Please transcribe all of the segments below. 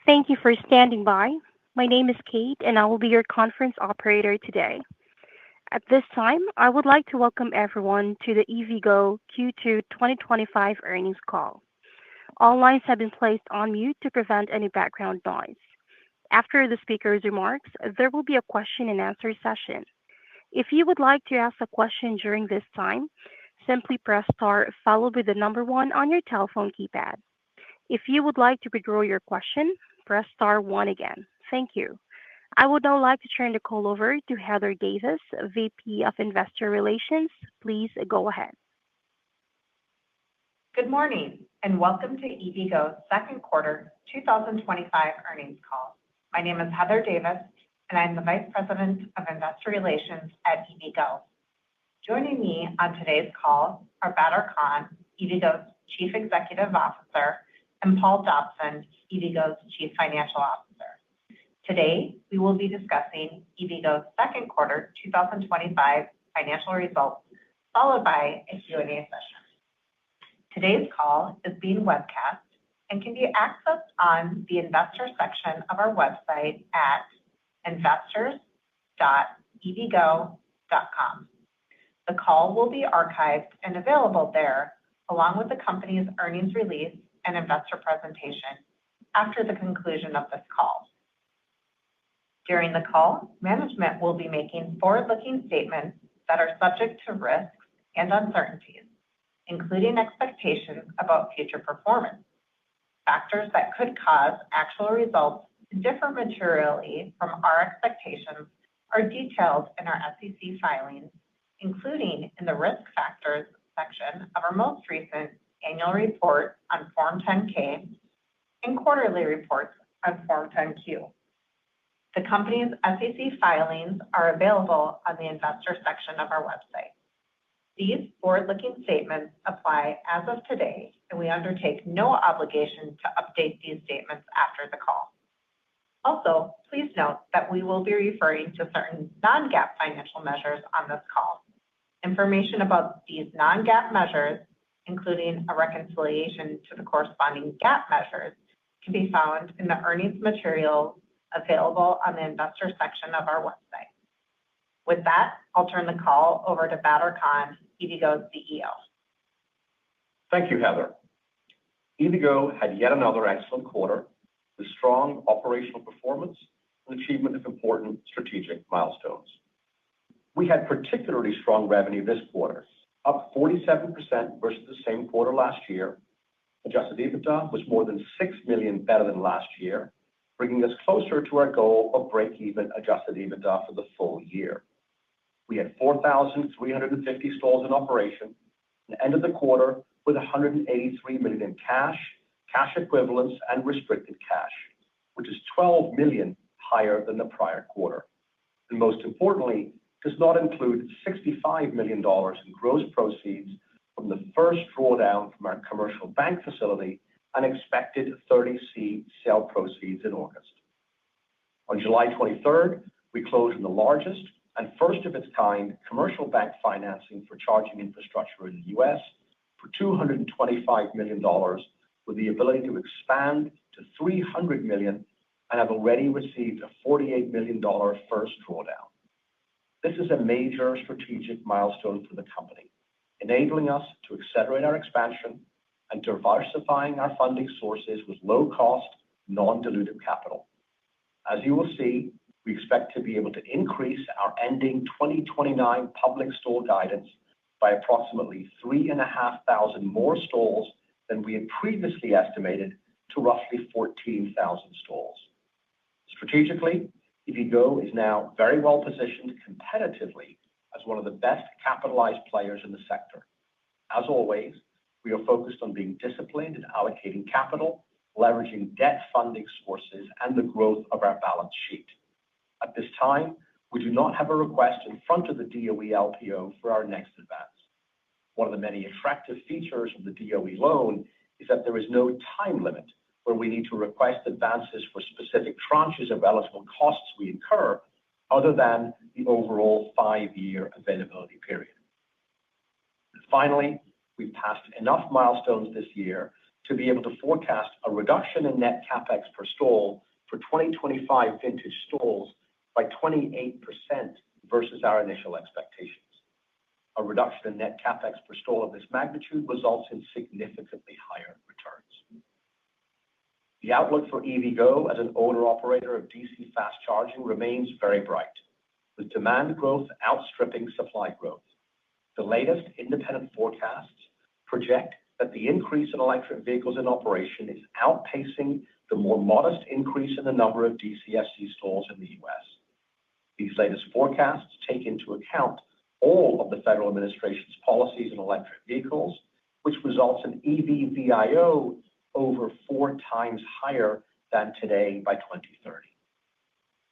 Thank you for standing by. My name is Kate, and I will be your conference operator today. At this time, I would like to welcome everyone to the EVgo Q2 2025 earnings call. All lines have been placed on mute to prevent any background noise. After the speaker's remarks, there will be a question and answer session. If you would like to ask a question during this time, simply press star followed by the number one on your telephone keypad. If you would like to withdraw your question, press star one again. Thank you. I would now like to turn the call over to Heather Davis, VP of Investor Relations. Please go ahead. Good morning and welcome to EVgo's second quarter 2025 earnings call. My name is Heather Davis, and I'm the Vice President of Investor Relations at EVgo. Joining me on today's call are Badar Khan, EVgo's Chief Executive Officer, and Paul Dobson, EVgo's Chief Financial Officer. Today, we will be discussing EVgo's second quarter 2025 financial results, followed by a Q&A session. Today's call is being webcast and can be accessed on the investor section of our website at investors.evgo.com. The call will be archived and available there, along with the company's earnings release and investor presentation after the conclusion of this call. During the call, management will be making forward-looking statements that are subject to risks and uncertainties, including expectations about future performance. Factors that could cause actual results to differ materially from our expectations are detailed in our SEC filings, including in the risk factors section of our most recent annual report on Form 10-K and quarterly reports on Form 10-Q. The company's SEC filings are available on the investor section of our website. These forward-looking statements apply as of today, and we undertake no obligation to update these statements after the call. Also, please note that we will be referring to certain non-GAAP financial measures on this call. Information about these non-GAAP measures, including a reconciliation to the corresponding GAAP measures, can be found in the earnings materials available on the investor section of our website. With that, I'll turn the call over to Badar Khan, EVgo's CEO. Thank you, Heather. EVgo had yet another excellent quarter with strong operational performance and achievement of important strategic milestones. We had particularly strong revenue this quarter, up 47% versus the same quarter last year. Adjusted EBITDA was more than $6 million better than last year, bringing us closer to our goal of break-even adjusted EBITDA for the full year. We had 4,350 stalls in operation and ended the quarter with $183 million in cash, cash equivalents, and restricted cash, which is $12 million higher than the prior quarter. And most importantly, does not include $65 million in gross proceeds from the first drawdown from our commercial bank facility and expected 30C sale proceeds in August. On July 23rd, we closed on the largest and first of its kind commercial bank financing for charging infrastructure in the U.S. for $225 million, with the ability to expand to $300 million, and have already received a $48 million first drawdown. This is a major strategic milestone for the company, enabling us to accelerate our expansion and diversifying our funding sources with low-cost, non-dilutive capital. As you will see, we expect to be able to increase our ending 2029 public stall guidance by approximately 3,500 more stalls than we had previously estimated to roughly 14,000 stalls. Strategically, EVgo is now very well positioned competitively as one of the best capitalized players in the sector. As always, we are focused on being disciplined in allocating capital, leveraging debt funding sources, and the growth of our balance sheet. At this time, we do not have a request in front of the DOE LPO for our next advance. One of the many attractive features of the DOE loan is that there is no time limit where we need to request advances for specific tranches of eligible costs we incur, other than the overall 5-year availability period. And finally, we've passed enough milestones this year to be able to forecast a reduction in net CapEx per stall for 2025 vintage stalls by 28% versus our initial expectations. A reduction in net CapEx per stall of this magnitude results in significantly higher returns. The outlook for EVgo as an owner-operator of DC fast charging remains very bright, with demand growth outstripping supply growth. The latest independent forecasts project that the increase in electric vehicles in operation is outpacing the more modest increase in the number of DCFC stalls in the U.S. These latest forecasts take into account all of the federal administration's policies in electric vehicles, which results in EVVIO over 4 times higher than today by 2030.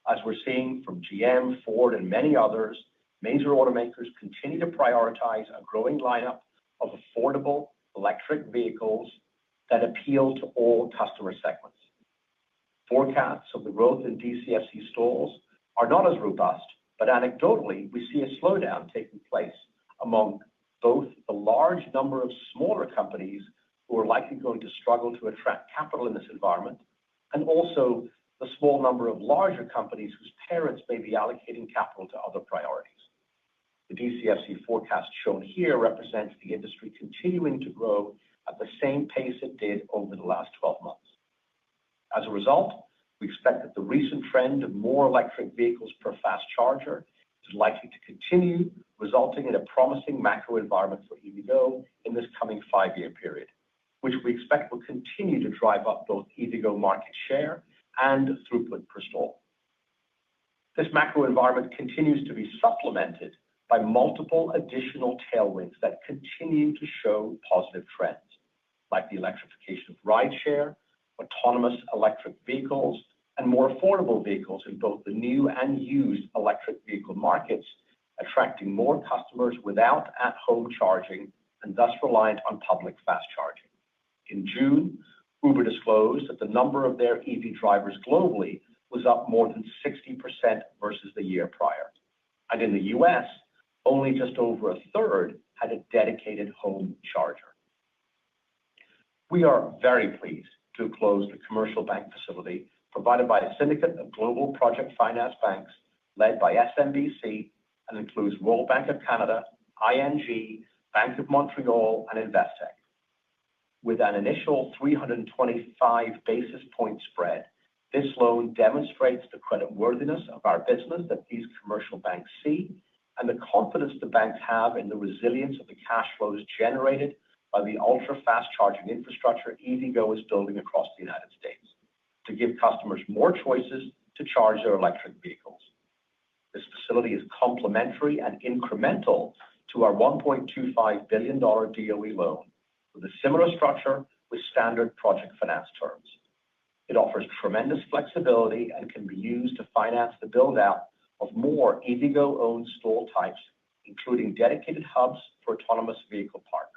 As we're seeing from GM, Ford, and many others, major automakers continue to prioritize a growing lineup of affordable electric vehicles that appeal to all customer segments. Forecasts of the growth in DCFC stalls are not as robust, but anecdotally, we see a slowdown taking place among both the large number of smaller companies who are likely going to struggle to attract capital in this environment, and also the small number of larger companies whose parents may be allocating capital to other priorities. The DCFC forecast shown here represents the industry continuing to grow at the same pace it did over the last 12 months. As a result, we expect that the recent trend of more electric vehicles per fast charger is likely to continue, resulting in a promising macro environment for EVgo in this coming 5-year period, which we expect will continue to drive up both EVgo market share and throughput per stall. This macro environment continues to be supplemented by multiple additional tailwinds that continue to show positive trends, like the electrification of rideshare, autonomous electric vehicles, and more affordable vehicles in both the new and used electric vehicle markets, attracting more customers without at-home charging and thus reliant on public fast charging. In June, Uber disclosed that the number of their EV drivers globally was up more than 60% versus the year prior. And in the US, only just over a third had a dedicated home charger. We are very pleased to have closed the commercial bank facility provided by a syndicate of global project finance banks led by SMBC and includes Royal Bank of Canada, ING, Bank of Montreal, and Investec. With an initial 325 basis point spread, this loan demonstrates the creditworthiness of our business that these commercial banks see and the confidence the banks have in the resilience of the cash flows generated by the ultra-fast charging infrastructure EVgo is building across the United States to give customers more choices to charge their electric vehicles. This facility is complementary and incremental to our $1.25 billion DOE loan with a similar structure with standard project finance terms. It offers tremendous flexibility and can be used to finance the build-out of more EVgo-owned stall types, including dedicated hubs for autonomous vehicle partners.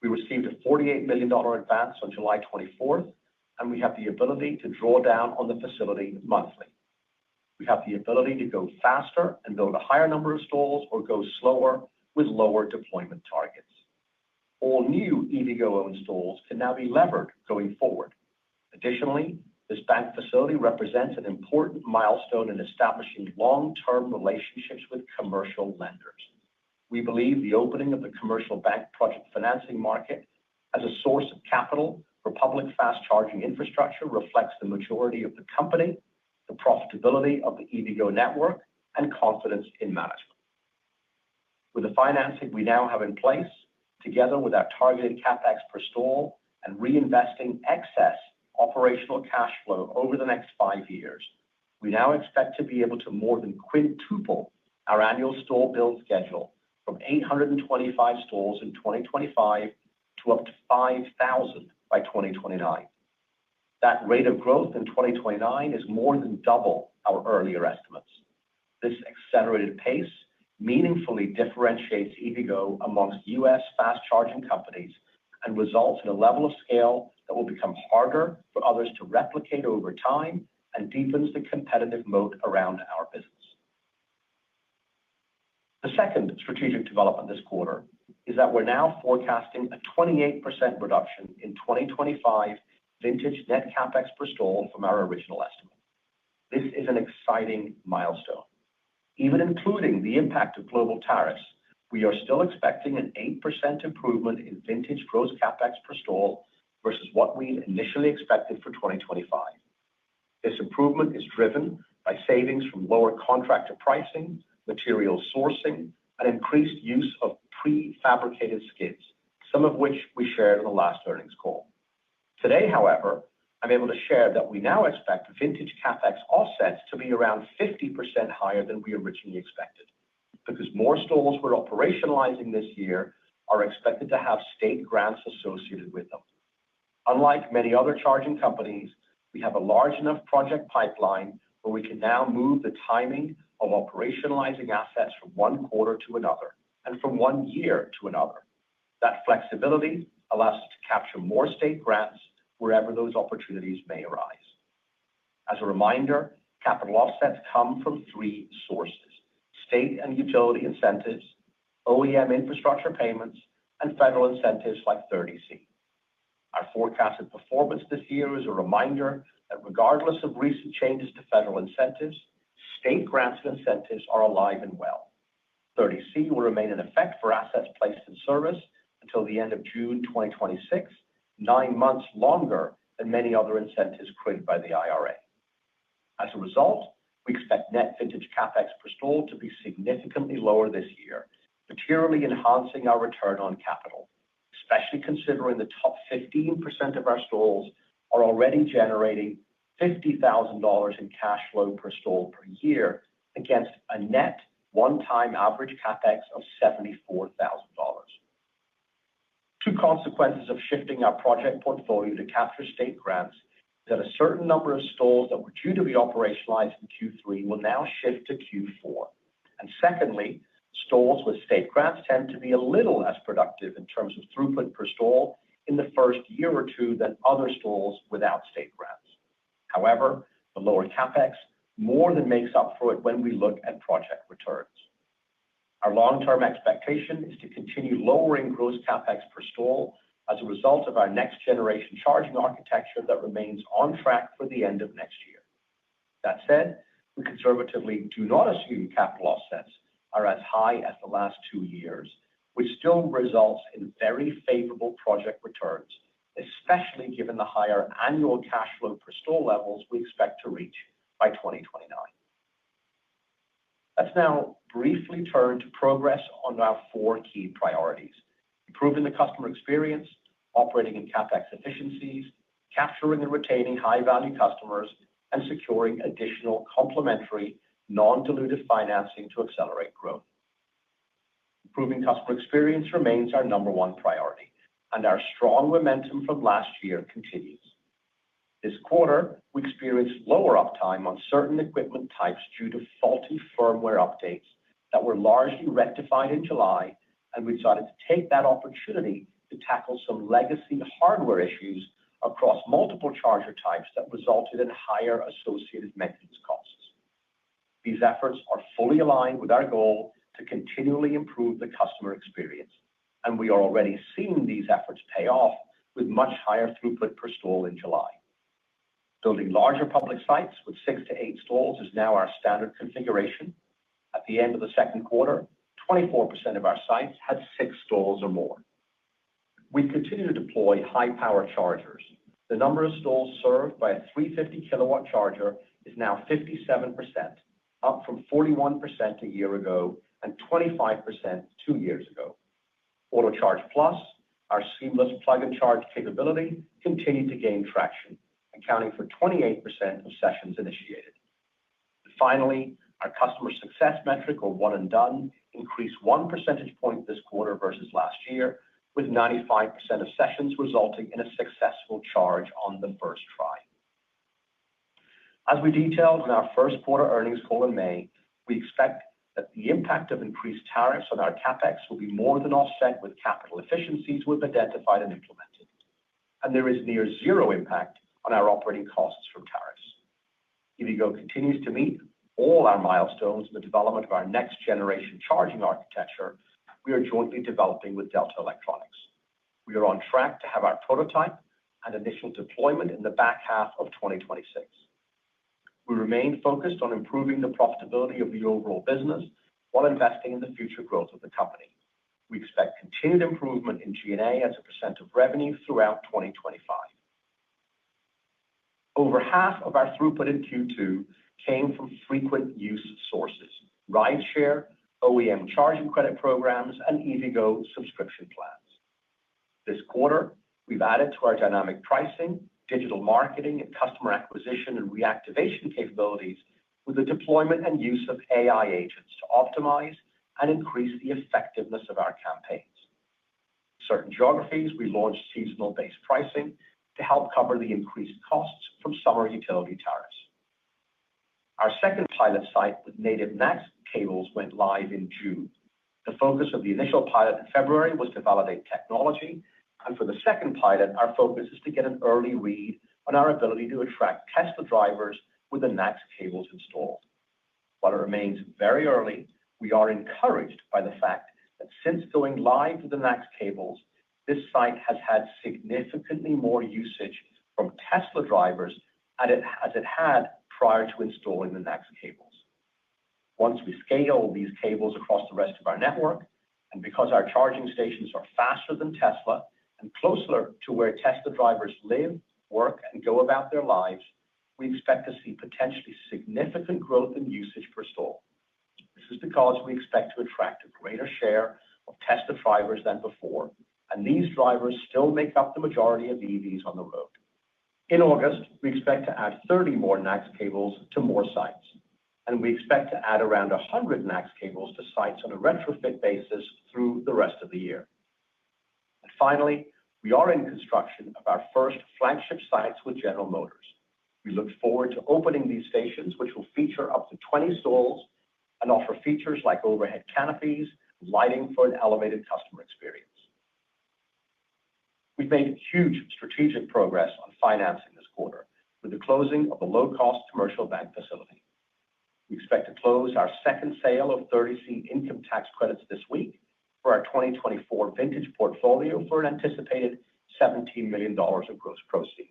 We received a $48 million advance on July 24th, and we have the ability to draw down on the facility monthly. We have the ability to go faster and build a higher number of stalls or go slower with lower deployment targets. All new EVgo-owned stalls can now be levered going forward. Additionally, this bank facility represents an important milestone in establishing long-term relationships with commercial lenders. We believe the opening of the commercial bank project financing market as a source of capital for public fast charging infrastructure reflects the maturity of the company, the profitability of the EVgo network, and confidence in management. With the financing we now have in place, together with our targeted CapEx per stall and reinvesting excess operational cash flow over the next 5 years, we now expect to be able to more than quintuple our annual stall build schedule from 825 stalls in 2025 to up to 5,000 by 2029. That rate of growth in 2029 is more than double our earlier estimates. This accelerated pace meaningfully differentiates EVgo amongst U.S. fast charging companies and results in a level of scale that will become harder for others to replicate over time and deepens the competitive moat around our business. The second strategic development this quarter is that we're now forecasting a 28% reduction in 2025 vintage net CapEx per stall from our original estimate. This is an exciting milestone. Even including the impact of global tariffs, we are still expecting an 8% improvement in vintage gross CapEx per stall versus what we initially expected for 2025. This improvement is driven by savings from lower contractor pricing, material sourcing, and increased use of prefabricated skids, some of which we shared in the last earnings call. Today, however, I'm able to share that we now expect vintage CapEx offsets to be around 50% higher than we originally expected, because more stalls we're operationalizing this year are expected to have state grants associated with them. Unlike many other charging companies, we have a large enough project pipeline where we can now move the timing of operationalizing assets from one quarter to another and from one year to another. That flexibility allows us to capture more state grants wherever those opportunities may arise. As a reminder, capital offsets come from three sources: state and utility incentives, OEM infrastructure payments, and federal incentives like 30C. Our forecasted performance this year is a reminder that regardless of recent changes to federal incentives, state grants and incentives are alive and well. 30C will remain in effect for assets placed in service until the end of June 2026, 9 months longer than many other incentives created by the IRA. As a result, we expect net vintage CapEx per stall to be significantly lower this year, materially enhancing our return on capital, especially considering the top 15% of our stalls are already generating $50,000 in cash flow per stall per year against a net one-time average CapEx of $74,000. Two consequences of shifting our project portfolio to capture state grants is that a certain number of stalls that were due to be operationalized in Q3 will now shift to Q4. And secondly, stalls with state grants tend to be a little less productive in terms of throughput per stall in the first year or two than other stalls without state grants. However, the lower CapEx more than makes up for it when we look at project returns. Our long-term expectation is to continue lowering gross CapEx per stall as a result of our next-generation charging architecture that remains on track for the end of next year. That said, we conservatively do not assume capital offsets are as high as the last 2 years, which still results in very favorable project returns, especially given the higher annual cash flow per stall levels we expect to reach by 2029. Let's now briefly turn to progress on our 4 key priorities: improving the customer experience, operating in CapEx efficiencies, capturing and retaining high-value customers, and securing additional complementary non-dilutive financing to accelerate growth. Improving customer experience remains our number 1 priority, and our strong momentum from last year continues. This quarter, we experienced lower uptime on certain equipment types due to faulty firmware updates that were largely rectified in July, and we decided to take that opportunity to tackle some legacy hardware issues across multiple charger types that resulted in higher associated maintenance costs. These efforts are fully aligned with our goal to continually improve the customer experience, and we are already seeing these efforts pay off with much higher throughput per stall in July. Building larger public sites with 6 to 8 stalls is now our standard configuration. At the end of the second quarter, 24% of our sites had 6 stalls or more. We continue to deploy high-power chargers. The number of stalls served by a 350 kilowatt charger is now 57%, up from 41% a year ago and 25% 2 years ago. AutoCharge Plus, our seamless plug-and-charge capability, continued to gain traction, accounting for 28% of sessions initiated. Finally, our customer success metric, or one and done, increased 1 percentage point this quarter versus last year, with 95% of sessions resulting in a successful charge on the first try. As we detailed in our first quarter earnings call in May, we expect that the impact of increased tariffs on our CapEx will be more than offset with capital efficiencies we've identified and implemented, and there is near zero impact on our operating costs from tariffs. EVgo continues to meet all our milestones in the development of our next-generation charging architecture, we are jointly developing with Delta Electronics. We are on track to have our prototype and initial deployment in the back half of 2026. We remain focused on improving the profitability of the overall business while investing in the future growth of the company. We expect continued improvement in G&A as a percent of revenue throughout 2025. Over half of our throughput in Q2 came from frequent use sources: rideshare, OEM charging credit programs, and EVgo subscription plans. This quarter, we've added to our dynamic pricing, digital marketing, and customer acquisition and reactivation capabilities with the deployment and use of AI agents to optimize and increase the effectiveness of our campaigns. In certain geographies, we launched seasonal-based pricing to help cover the increased costs from summer utility tariffs. Our second pilot site with native NACS cables went live in June. The focus of the initial pilot in February was to validate technology, and for the second pilot, our focus is to get an early read on our ability to attract Tesla drivers with the NACS cables installed. While it remains very early, we are encouraged by the fact that since going live with the NACS cables, this site has had significantly more usage from Tesla drivers as it had prior to installing the NACS cables. Once we scale these cables across the rest of our network, and because our charging stations are faster than Tesla and closer to where Tesla drivers live, work, and go about their lives, we expect to see potentially significant growth in usage per stall. This is because we expect to attract a greater share of Tesla drivers than before, and these drivers still make up the majority of EVs on the road. In August, we expect to add 30 more NACS cables to more sites, and we expect to add around 100 NACS cables to sites on a retrofit basis through the rest of the year. And finally, we are in construction of our first flagship sites with General Motors. We look forward to opening these stations, which will feature up to 20 stalls and offer features like overhead canopies, lighting for an elevated customer experience. We've made huge strategic progress on financing this quarter with the closing of the low-cost commercial bank facility. We expect to close our second sale of 30C income tax credits this week for our 2024 vintage portfolio for an anticipated $17 million of gross proceeds.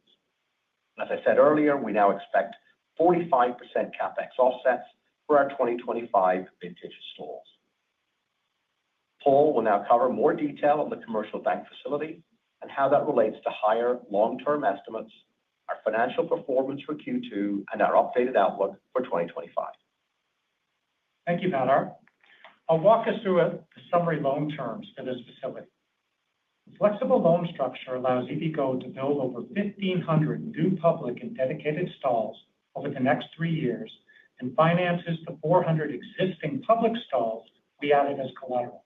As I said earlier, we now expect 45% CapEx offsets for our 2025 vintage stalls. Paul will now cover more detail on the commercial bank facility and how that relates to higher long-term estimates, our financial performance for Q2, and our updated outlook for 2025. Thank you, Badar. I'll walk us through the summary loan terms for this facility. The flexible loan structure allows EVgo to build over 1,500 new public and dedicated stalls over the next 3 years and finances the 400 existing public stalls we added as collateral.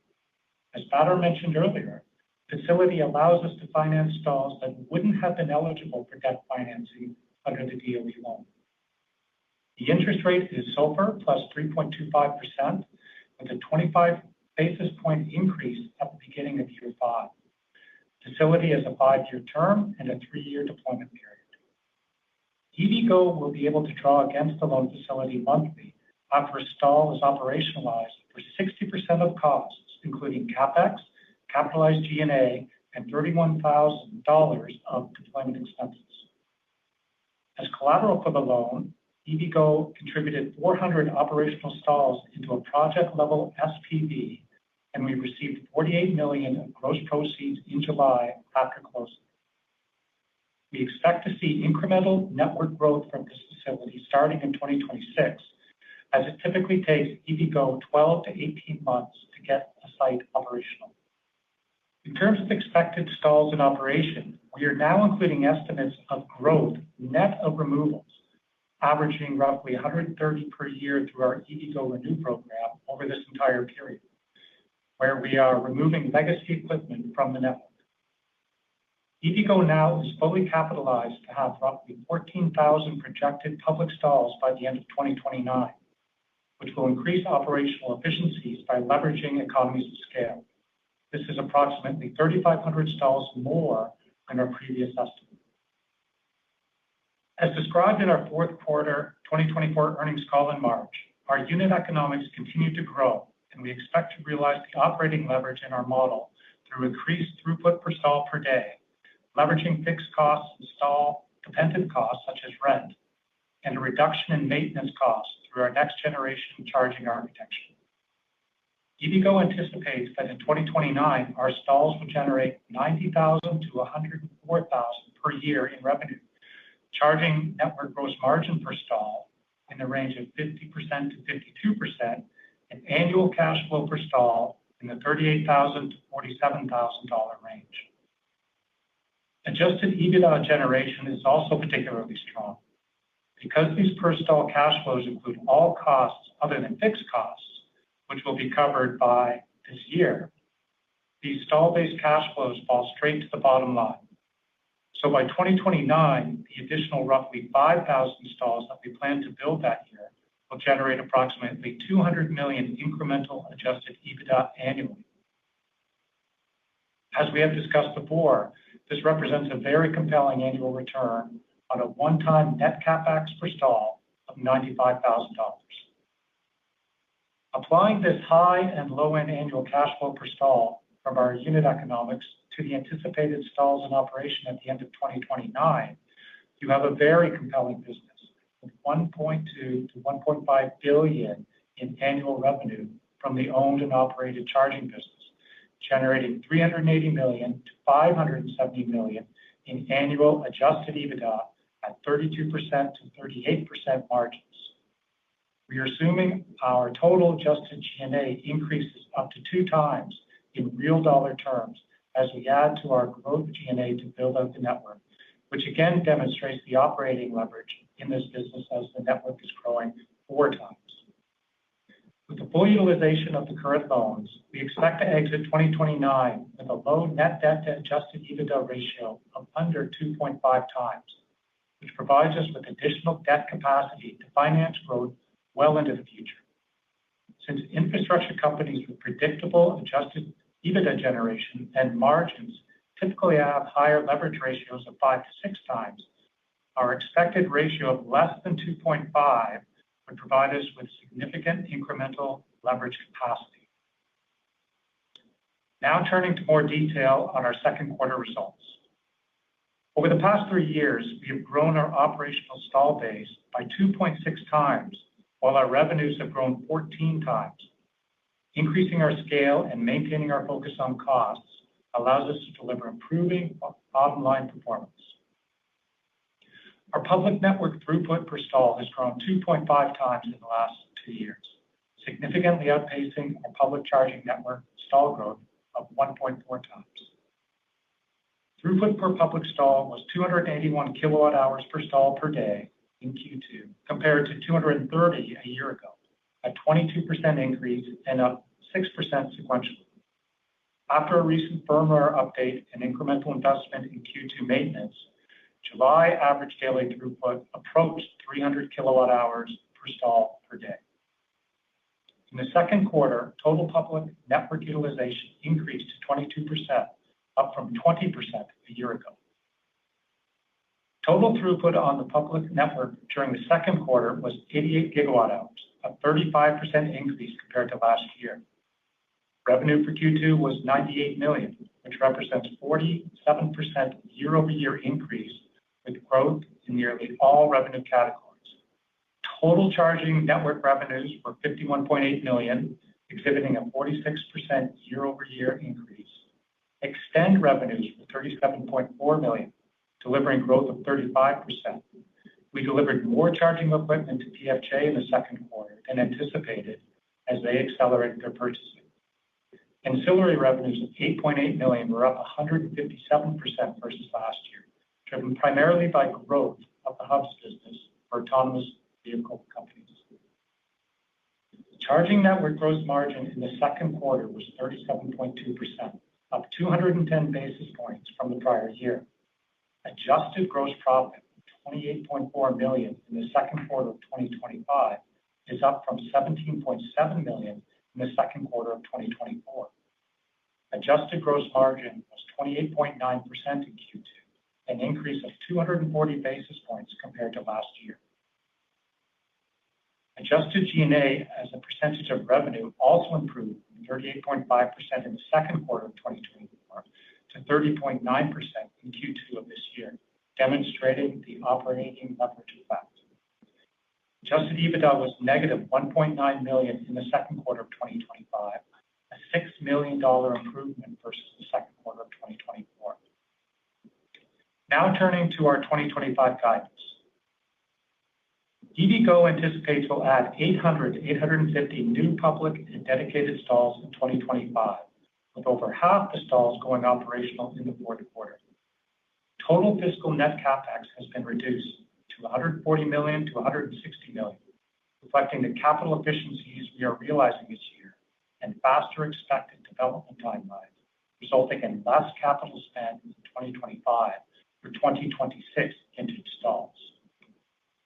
As Badar mentioned earlier, the facility allows us to finance stalls that wouldn't have been eligible for debt financing under the DOE loan. The interest rate is SOFR plus 3.25%, with a 25 basis point increase at the beginning of year 5. The facility has a 5-year term and a 3-year deployment period. EVgo will be able to draw against the loan facility monthly after a stall is operationalized for 60% of costs, including CapEx, capitalized G&A, and $31,000 of deployment expenses. As collateral for the loan, EVgo contributed 400 operational stalls into a project-level SPV, and we received $48 million of gross proceeds in July after closing. We expect to see incremental network growth from this facility starting in 2026, as it typically takes EVgo 12 to 18 months to get a site operational. In terms of expected stalls in operation, we are now including estimates of growth net of removals, averaging roughly 130 per year through our EVgo Renew program over this entire period, where we are removing legacy equipment from the network. EVgo now is fully capitalized to have roughly 14,000 projected public stalls by the end of 2029, which will increase operational efficiencies by leveraging economies of scale. This is approximately 3,500 stalls more than our previous estimate. As described in our fourth quarter 2024 earnings call in March, our unit economics continue to grow and we expect to realize the operating leverage in our model through increased throughput per stall per day, leveraging fixed costs and stall-dependent costs such as rent, and a reduction in maintenance costs through our next-generation charging architecture. EVgo anticipates that in 2029, our stalls will generate $90,000 to $104,000 per year in revenue, charging network gross margin per stall in the range of 50% to 52%, and annual cash flow per stall in the $38,000 to $47,000 range. Adjusted EBITDA generation is also particularly strong. Because these per stall cash flows include all costs other than fixed costs, which will be covered by this year, these stall-based cash flows fall straight to the bottom line. So by 2029, the additional roughly 5,000 stalls that we plan to build that year will generate approximately $200 million incremental adjusted EBITDA annually. As we have discussed before, this represents a very compelling annual return on a one-time net CapEx per stall of $95,000. Applying this high and low-end annual cash flow per stall from our unit economics to the anticipated stalls in operation at the end of 2029, you have a very compelling business with $1.2 to $1.5 billion in annual revenue from the owned and operated charging business, generating $380 million to $570 million in annual adjusted EBITDA at 32% to 38% margins. We are assuming our total adjusted G&A increases up to 2 times in real dollar terms as we add to our growth G&A to build out the network, which again demonstrates the operating leverage in this business as the network is growing 4 times. With the full utilization of the current loans, we expect to exit 2029 with a low net debt to adjusted EBITDA ratio of under 2.5 times, which provides us with additional debt capacity to finance growth well into the future. Since infrastructure companies with predictable adjusted EBITDA generation and margins typically have higher leverage ratios of 5 to 6 times, our expected ratio of less than 2.5 would provide us with significant incremental leverage capacity. Now turning to more detail on our second quarter results. Over the past 3 years, we have grown our operational stall base by 2.6 times, while our revenues have grown 14 times. Increasing our scale and maintaining our focus on costs allows us to deliver improving bottom line performance. Our public network throughput per stall has grown 2.5 times in the last 2 years, significantly outpacing our public charging network stall growth of 1.4 times. Throughput per public stall was 281 kilowatt hours per stall per day in Q2, compared to 230 a year ago, a 22% increase and up 6% sequentially. After a recent firmware update and incremental investment in Q2 maintenance, July average daily throughput approached 300 kilowatt hours per stall per day. In the second quarter, total public network utilization increased to 22%, up from 20% a year ago. Total throughput on the public network during the second quarter was 88 gigawatt hours, a 35% increase compared to last year. Revenue for Q2 was $98 million, which represents 47% year-over-year increase with growth in nearly all revenue categories. Total charging network revenues were $51.8 million, exhibiting a 46% year-over-year increase. Extend revenues were $37.4 million, delivering growth of 35%. We delivered more charging equipment to PFJ in the second quarter than anticipated as they accelerated their purchasing. Ancillary revenues of $8.8 million were up 157% versus last year, driven primarily by growth of the hubs business for autonomous vehicle companies. Charging network gross margin in the second quarter was 37.2%, up 210 basis points from the prior year. Adjusted gross profit of $28.4 million in the second quarter of 2025 is up from $17.7 million in the second quarter of 2024. Adjusted gross margin was 28.9% in Q2, an increase of 240 basis points compared to last year. Adjusted G&A as a percentage of revenue also improved from 38.5% in the second quarter of 2024 to 30.9% in Q2 of this year, demonstrating the operating leverage effect. Adjusted EBITDA was negative $1.9 million in the second quarter of 2025, a $6 million improvement versus the second quarter of 2024. Now turning to our 2025 guidance. EVgo anticipates we'll add 800 to 850 new public and dedicated stalls in 2025, with over half the stalls going operational in the fourth quarter. Total fiscal net CapEx has been reduced to $140 million to $160 million, reflecting the capital efficiencies we are realizing this year and faster expected development timelines, resulting in less capital spend in 2025 for 2026 vintage stalls.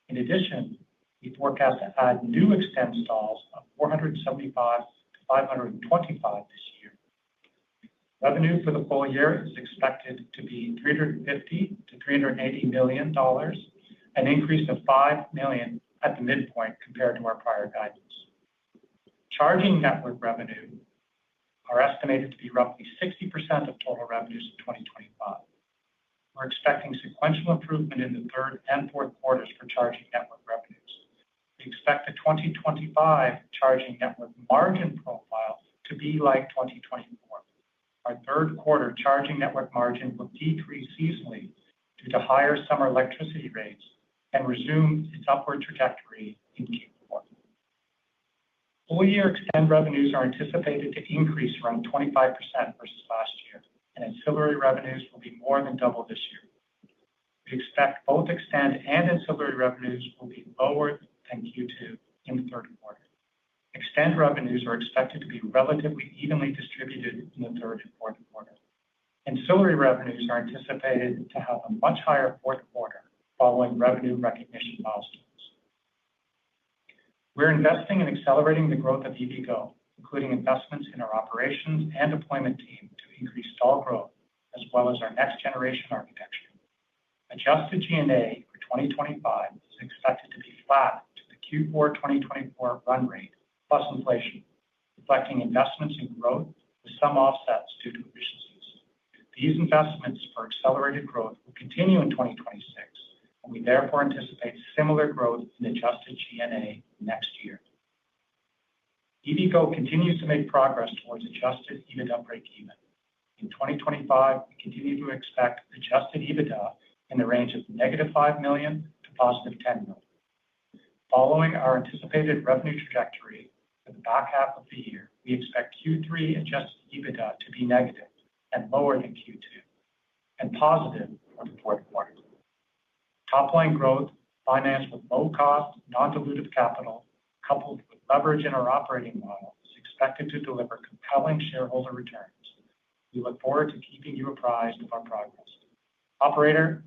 In addition, we forecast to add new eXtend stalls of 475 to 525 this year. Revenue for the full year is expected to be $350 to $380 million, an increase of $5 million at the midpoint compared to our prior guidance. Charging network revenue are estimated to be roughly 60% of total revenues in 2025. We're expecting sequential improvement in the third and fourth quarters for charging network revenues. We expect the 2025 charging network margin profile to be like 2024. Our third quarter charging network margin will decrease seasonally due to higher summer electricity rates and resume its upward trajectory in Q4. Full-year eXtend revenues are anticipated to increase around 25% versus last year, and ancillary revenues will be more than double this year. We expect both eXtend and ancillary revenues will be lower than Q2 in the third quarter. eXtend revenues are expected to be relatively evenly distributed in the third and fourth quarter. Ancillary revenues are anticipated to have a much higher fourth quarter following revenue recognition milestones. We're investing in accelerating the growth of EVgo, including investments in our operations and deployment team to increase stall growth, as well as our next generation architecture. Adjusted G&A for 2025 is expected to be flat to the Q4 2024 run rate plus inflation, reflecting investments in growth with some offsets due to efficiencies. These investments for accelerated growth will continue in 2026, and we therefore anticipate similar growth in adjusted G&A next year. EVgo continues to make progress towards adjusted EBITDA break-even. In 2025, we continue to expect adjusted EBITDA in the range of negative $5 million to positive $10 million. Following our anticipated revenue trajectory for the back half of the year, we expect Q3 adjusted EBITDA to be negative and lower than Q2, and positive for the fourth quarter. Top-line growth, financed with low-cost, non-dilutive capital, coupled with leverage in our operating model, is expected to deliver compelling shareholder returns. We look forward to keeping you apprised of our progress. Operator,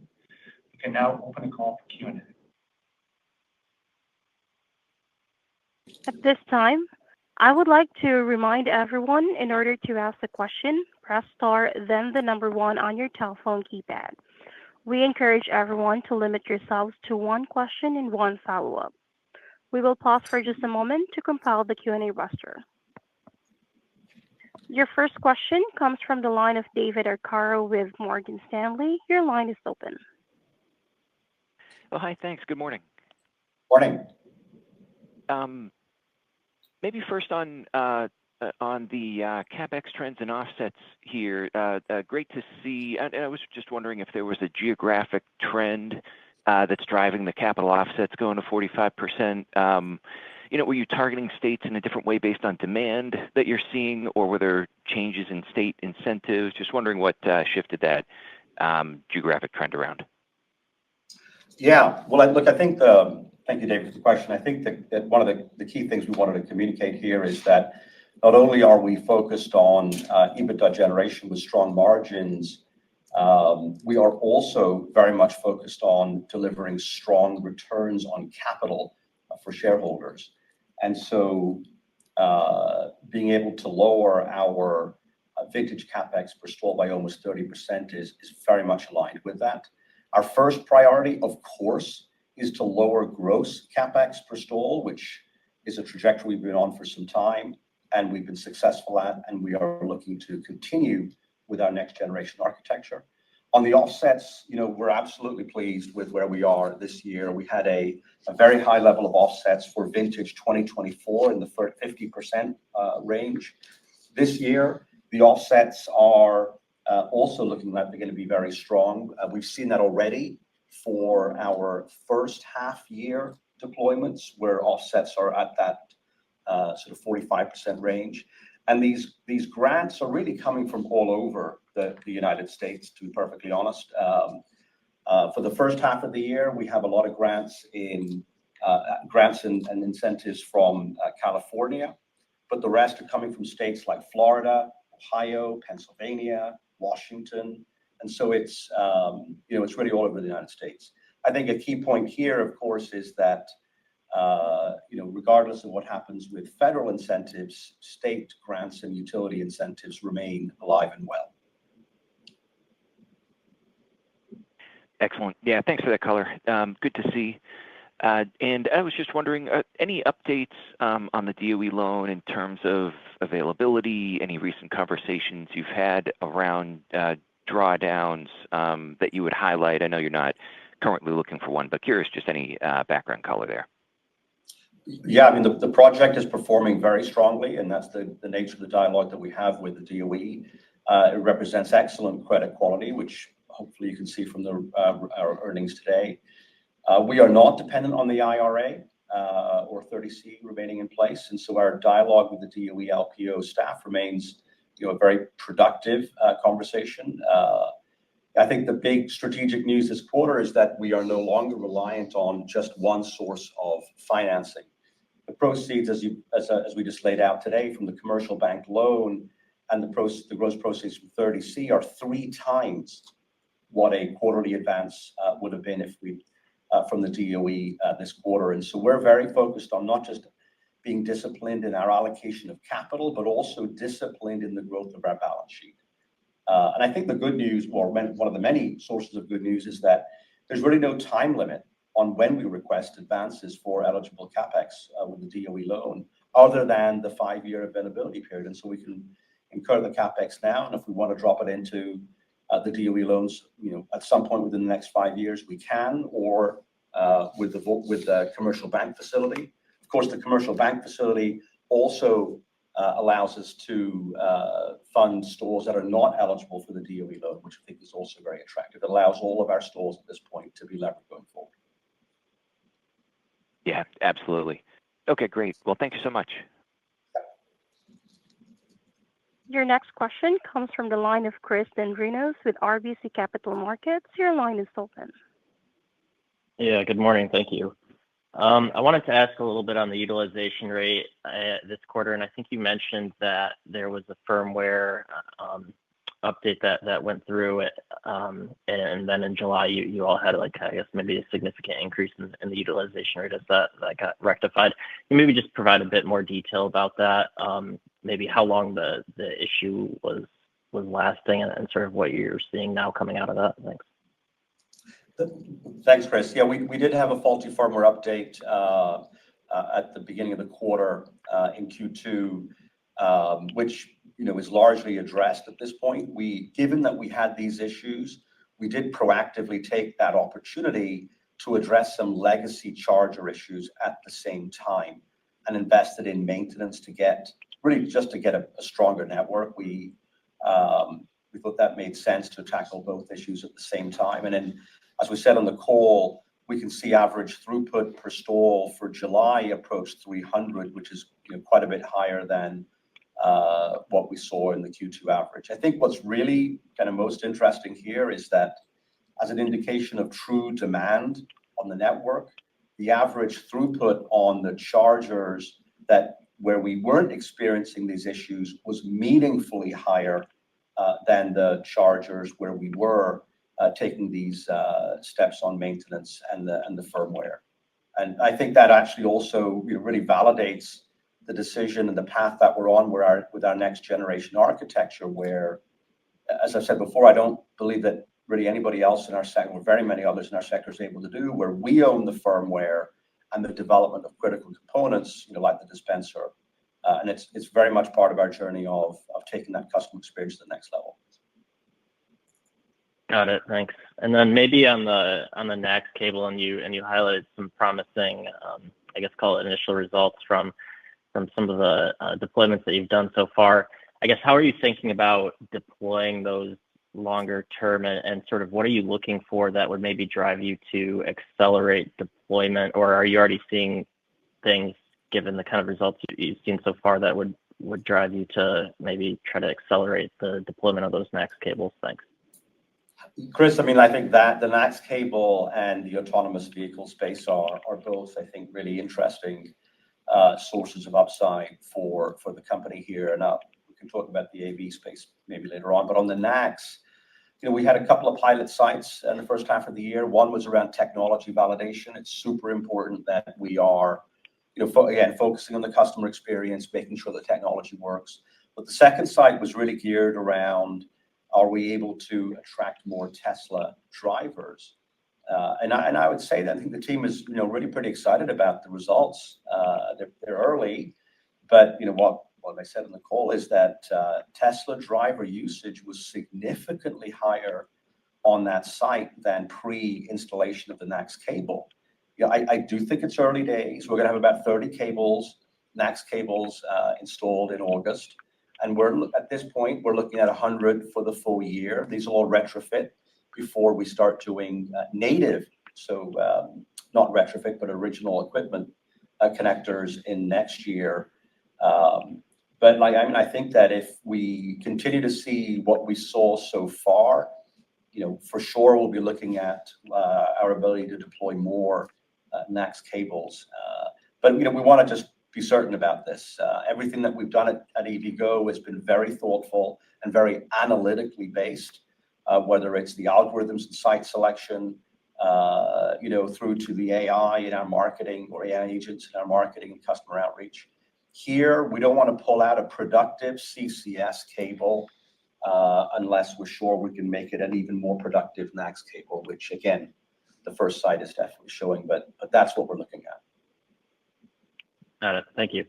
we can now open the call for Q&A. At this time, I would like to remind everyone, in order to ask a question, press star, then the number one on your telephone keypad. We encourage everyone to limit yourselves to one question and one follow-up. We will pause for just a moment to compile the Q&A roster. Your first question comes from the line of David Arcaro with Morgan Stanley. Your line is open. Oh, hi, thanks. Good morning. Morning. Maybe first on the CapEx trends and offsets here. Great to see. And I was just wondering if there was a geographic trend that's driving the capital offsets going to 45%. Were you targeting states in a different way based on demand that you're seeing, or were there changes in state incentives? Just wondering what shifted that geographic trend around. Yeah, well, look, I think thank you, David, for the question. I think that one of the key things we wanted to communicate here is that not only are we focused on EBITDA generation with strong margins, we are also very much focused on delivering strong returns on capital for shareholders. And so being able to lower our vintage CapEx per stall by almost 30% is very much aligned with that. Our first priority, of course, is to lower gross CapEx per stall, which is a trajectory we've been on for some time, and we've been successful at, and we are looking to continue with our next generation architecture. On the offsets, we're absolutely pleased with where we are this year. We had a very high level of offsets for vintage 2024 in the 50% range. This year, the offsets are also looking like they're going to be very strong. We've seen that already for our first half year deployments, where offsets are at that sort of 45% range. And these grants are really coming from all over the United States, to be perfectly honest. For the first half of the year, we have a lot of grants and incentives from California, but the rest are coming from states like Florida, Ohio, Pennsylvania, Washington. And so it's really all over the United States. I think a key point here, of course, is that regardless of what happens with federal incentives, state grants and utility incentives remain alive and well. Excellent. Yeah, thanks for that color. Good to see. And I was just wondering, any updates on the DOE loan in terms of availability, any recent conversations you've had around drawdowns that you would highlight? I know you're not currently looking for one, but curious just any background color there. Yeah, I mean, the project is performing very strongly, and that's the nature of the dialogue that we have with the DOE. It represents excellent credit quality, which hopefully you can see from our earnings today. We are not dependent on the IRA or 30C remaining in place, and so our dialogue with the DOE LPO staff remains, a very productive conversation. I think the big strategic news this quarter is that we are no longer reliant on just one source of financing. The proceeds, as we just laid out today, from the commercial bank loan and the gross proceeds from 30C are 3 times what a quarterly advance would have been if we from the DOE this quarter. And so we're very focused on not just being disciplined in our allocation of capital, but also disciplined in the growth of our balance sheet. And I think the good news, or one of the many sources of good news, is that there's really no time limit on when we request advances for eligible CapEx with the DOE loan, other than the 5-year availability period. And so we can incur the CapEx now, and if we want to drop it into the DOE loans, at some point within the next 5 years, we can, or with the commercial bank facility. Of course, the commercial bank facility also allows us to fund stores that are not eligible for the DOE loan, which I think is also very attractive. It allows all of our stores at this point to be levered going forward. Yeah, absolutely. Okay, great. Well, thank you so much. Your next question comes from the line of Chris Dendrinos with RBC Capital Markets. Your line is open. Yeah, good morning. Thank you. I wanted to ask a little bit on the utilization rate this quarter, and I think you mentioned that there was a firmware update that went through it, and then in July you all had maybe a significant increase in the utilization rate as that got rectified. Can you maybe just provide a bit more detail about that? Maybe how long the issue was lasting, and sort of what you're seeing now coming out of that. Thanks. Thanks, Chris. Yeah, we did have a faulty firmware update at the beginning of the quarter in Q2, which is largely addressed at this point. Given that we had these issues, we did proactively take that opportunity to address some legacy charger issues at the same time, and invested in maintenance to get a stronger network. We thought that made sense to tackle both issues at the same time. And then, as we said on the call, we can see average throughput per stall for July approach 300, which is quite a bit higher than what we saw in the Q2 average. I think what's really kind of most interesting here is that, as an indication of true demand on the network, the average throughput on the chargers where we weren't experiencing these issues was meaningfully higher than the chargers where we were taking these steps on maintenance and the firmware. And I think that actually also really validates the decision and the path that we're on with our next generation architecture, where, as I've said before, I don't believe that really anybody else in our sector, or very many others in our sector, is able to do, where we own the firmware and the development of critical components, like the dispenser. And it's very much part of our journey of taking that customer experience to the next level. Got it. Thanks. And then maybe on the NACS cable, and you highlighted some promising, I guess, call it initial results from some of the deployments that you've done so far. I guess, how are you thinking about deploying those longer term, and sort of what are you looking for that would maybe drive you to accelerate deployment, or are you already seeing things, given the kind of results you've seen so far, that would drive you to maybe try to accelerate the deployment of those NACS cables? Thanks. Chris, I think that the NACS cable and the autonomous vehicle space are both, I think, really interesting sources of upside for the company here. And we can talk about the AV space maybe later on. But on the NACS, we had a couple of pilot sites in the first half of the year. One was around technology validation. It's super important that we are, again, focusing on the customer experience, making sure the technology works. But the second site was really geared around, are we able to attract more Tesla drivers? And I would say that I think the team is, really pretty excited about the results. They're early, but what I said in the call is that Tesla driver usage was significantly higher on that site than pre-installation of the NACS cable. I do think it's early days. We're going to have about 30 NACS cables installed in August. And at this point, we're looking at 100 for the full year. These will all retrofit before we start doing native, so not retrofit, but original equipment connectors in next year. But I think that if we continue to see what we saw so far, for sure we'll be looking at our ability to deploy more NACS cables. But we want to just be certain about this. Everything that we've done at EVgo has been very thoughtful and very analytically based, whether it's the algorithms and site selection, through to the AI in our marketing, or AI agents in our marketing and customer outreach. Here, we don't want to pull out a productive CCS cable unless we're sure we can make it an even more productive NACS cable, which, again, the first site is definitely showing, but that's what we're looking at. Got it. Thank you.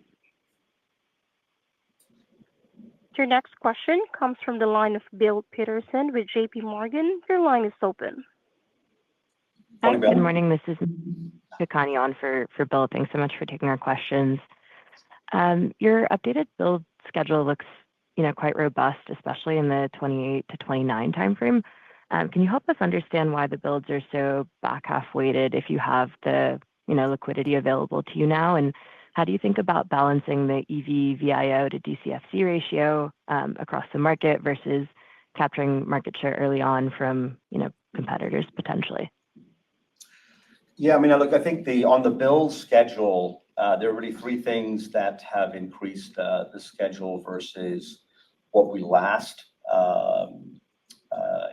Your next question comes from the line of Bill Peterson with JP Morgan. Your line is open. Hi, good morning. This is Shikani on for Bill. Thanks so much for taking our questions. Your updated build schedule looks, quite robust, especially in the 28 to 29 timeframe. Can you help us understand why the builds are so back half weighted if you have the, liquidity available to you now? And how do you think about balancing the EV/VIO to DCFC ratio across the market versus capturing market share early on from, competitors potentially? Yeah, look, I think on the build schedule, there are really three things that have increased the schedule versus what we last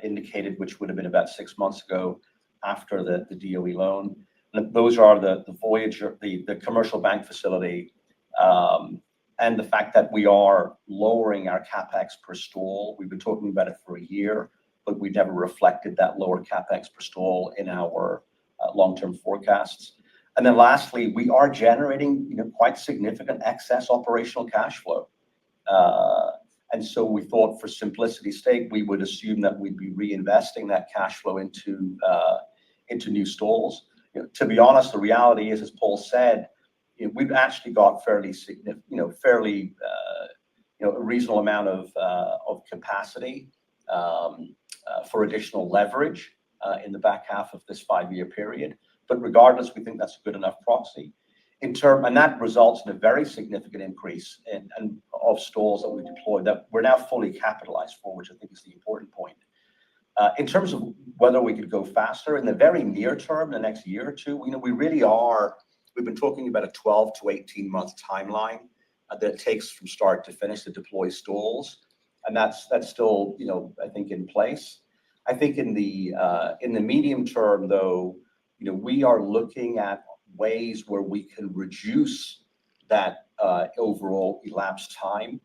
indicated, which would have been about 6 months ago after the DOE loan. And those are the Voyager, the commercial bank facility, and the fact that we are lowering our CapEx per stall. We've been talking about it for a year, but we never reflected that lower CapEx per stall in our long-term forecasts. And then lastly, we are generating, quite significant excess operational cash flow. And so we thought, for simplicity's sake, we would assume that we'd be reinvesting that cash flow into new stalls. To be honest, the reality is, as Paul said, we've actually got fairly significant, a reasonable amount of capacity for additional leverage in the back half of this 5-year period. But regardless, we think that's a good enough proxy. And that results in a very significant increase of stalls that we deploy that we're now fully capitalized for, which I think is the important point. In terms of whether we could go faster in the very near term, the next year or two, we've been talking about a 12 to 18 month timeline that it takes from start to finish to deploy stalls. And that's still, I think, in place. I think in the medium term, though, we are looking at ways where we can reduce that overall elapsed time.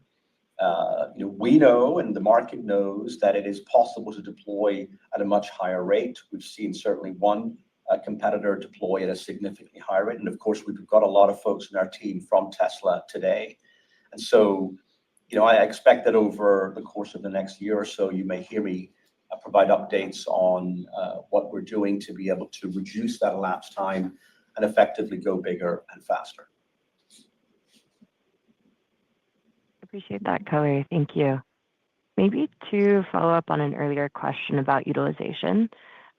We know, and the market knows, that it is possible to deploy at a much higher rate. We've seen certainly one competitor deploy at a significantly higher rate. And of course, we've got a lot of folks in our team from Tesla today. And so, I expect that over the course of the next year or so, you may hear me provide updates on what we're doing to be able to reduce that elapsed time and effectively go bigger and faster. Appreciate that color. Thank you. Maybe to follow up on an earlier question about utilization,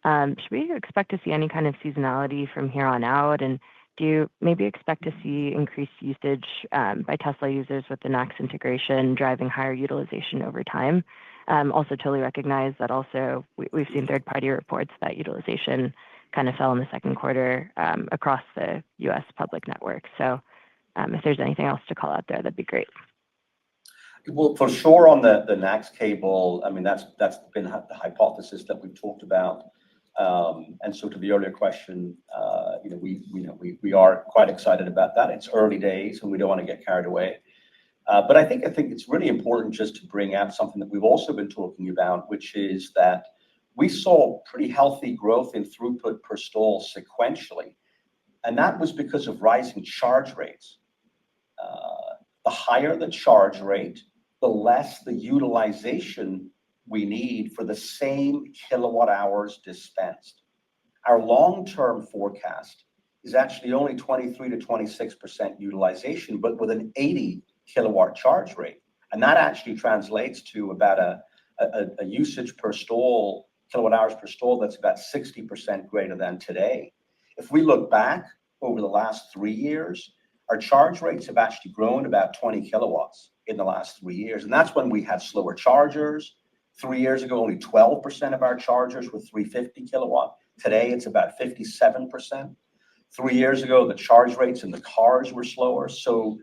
should we expect to see any kind of seasonality from here on out? And do you maybe expect to see increased usage by Tesla users with the NACS integration driving higher utilization over time? Also totally recognize that also we've seen third-party reports that utilization kind of fell in the second quarter across the U.S. public network. So if there's anything else to call out there, that'd be great. Well, for sure on the NACS cable, I mean, that's been the hypothesis that we've talked about. And so to the earlier question, we are quite excited about that. It's early days and we don't want to get carried away. But I think it's really important just to bring out something that we've also been talking about, which is that we saw pretty healthy growth in throughput per stall sequentially. And that was because of rising charge rates. The higher the charge rate, the less the utilization we need for the same kilowatt hours dispensed. Our long-term forecast is actually only 23 to 26% utilization, but with an 80 kilowatt charge rate. And that actually translates to about a usage per stall, kilowatt hours per stall, that's about 60% greater than today. If we look back over the last 3 years, our charge rates have actually grown about 20 kilowatts in the last 3 years. And that's when we had slower chargers. 3 years ago, only 12% of our chargers were 350 kilowatt. Today, it's about 57%. 3 years ago, the charge rates in the cars were slower. So,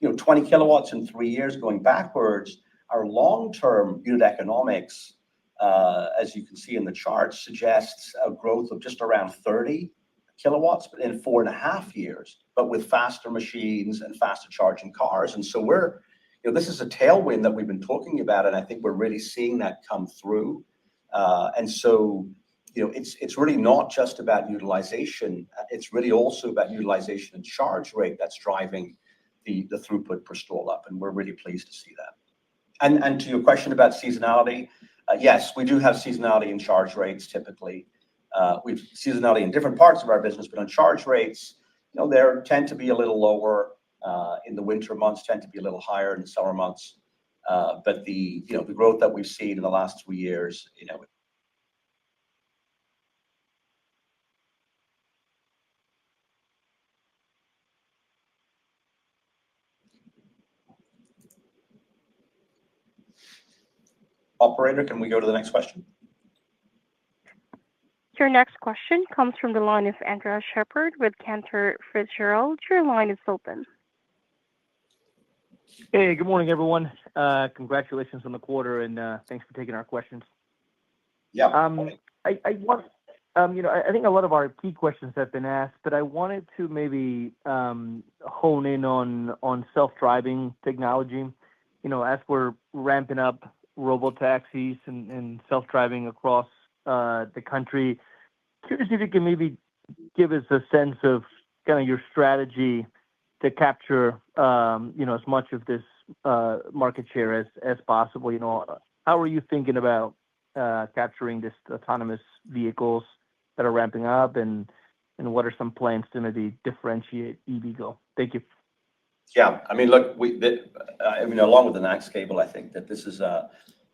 20 kilowatts in 3 years going backwards, our long-term unit economics, as you can see in the chart, suggests a growth of just around 30 kilowatts in 4.5 years, but with faster machines and faster charging cars. And so this is a tailwind that we've been talking about, and I think we're really seeing that come through. And so, it's really not just about utilization. It's really also about utilization and charge rate that's driving the throughput per stall up, and we're really pleased to see that. And to your question about seasonality, yes, we do have seasonality in charge rates typically. We've seasonality in different parts of our business, but on charge rates, they tend to be a little lower in the winter months, tend to be a little higher in the summer months. But the growth that we've seen in the last 3 years, Operator, can we go to the next question? Your next question comes from the line of Andres Sheppard with Cantor Fitzgerald. Your line is open. Hey, good morning, everyone. Congratulations on the quarter, and thanks for taking our questions. Yeah. I think a lot of our key questions have been asked, but I wanted to maybe hone in on self-driving technology. As we're ramping up robotaxis and self-driving across the country, curious if you can maybe give us a sense of kind of your strategy to capture, as much of this market share as possible. How are you thinking about capturing this autonomous vehicles that are ramping up, and what are some plans to maybe differentiate EVgo? Thank you. Yeah, I mean, look, along with the NACS cable, I think that this is